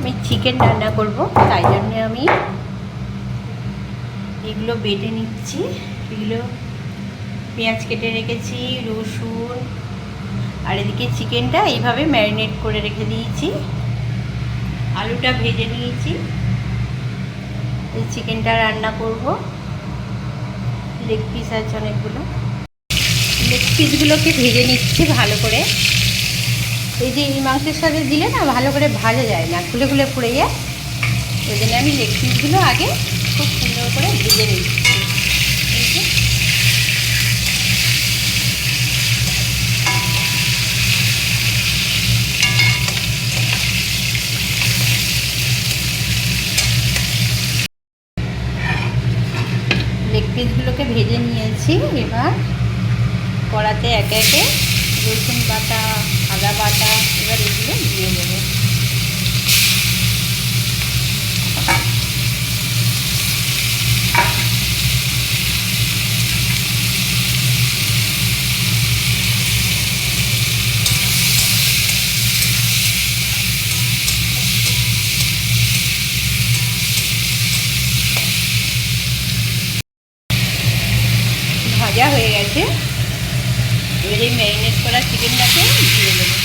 আমি চিকেন রান্না করব, তাই জন্য আমি এগুলো বেটে নিচ্ছি। এগুলো পেঁয়াজ কেটে রেখেছি, রসুন, আর এদিকে চিকেনটা এইভাবে ম্যারিনেট করে রেখে দিয়েছি। আলুটা ভেজে নিয়েছি, এই চিকেনটা রান্না করব। লেগ পিস আছে অনেকগুলো, লেগ পিসগুলোকে ভেজে নিচ্ছি ভালো করে। এই যে এই মাংসের সাথে দিলে না ভালো করে ভাজা যায় না, খুলে খুলে পড়ে যায়। ওই জন্য আমি লেগ পিসগুলো আগে খুব সুন্দর করে ভেজে নিচ্ছি। লেগ পিসগুলোকে ভেজে নিয়েছি। এবার কড়াতে একে একে রসুন বাটা, আদা বাটা, এবার এগুলো দিয়ে দেবো। ভাজা হয়ে গেছে, এবার এই ম্যারিনেট করা চিকেনটাকে দিয়ে দেবো।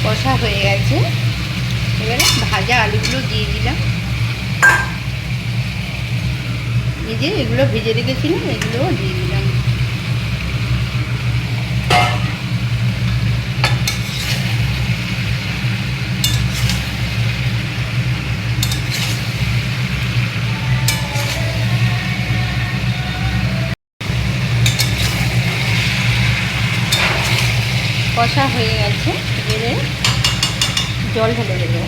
কষা হয়ে গেছে, এবারে ভাজা আলুগুলো দিয়ে দিলাম। এই যে এগুলো ভেজে রেখেছিলাম, এগুলোও দিয়ে দিলাম। কষা হয়ে গেছে, এবারে জল ঢেলে দেবো।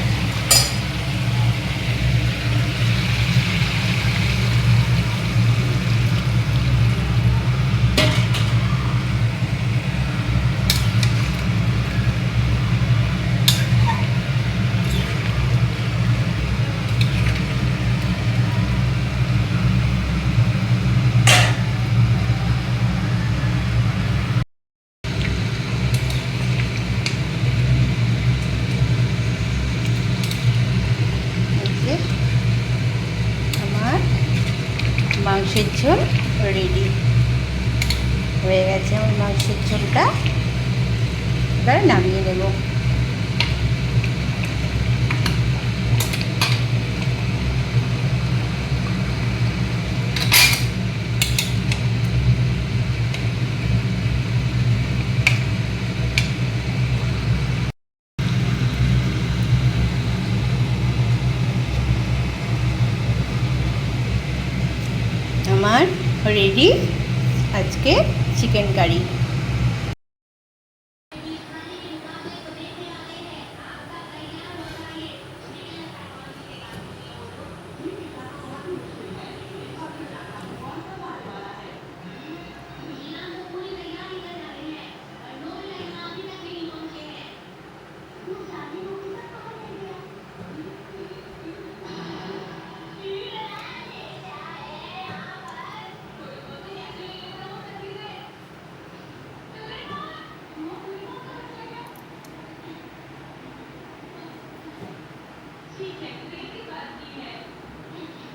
আমার মাংসের ঝোল রেডি হয়ে গেছে। আমার মাংসের ঝোলটা এবার নামিয়ে নেব। আমার রেডি আজকে চিকেন কারি।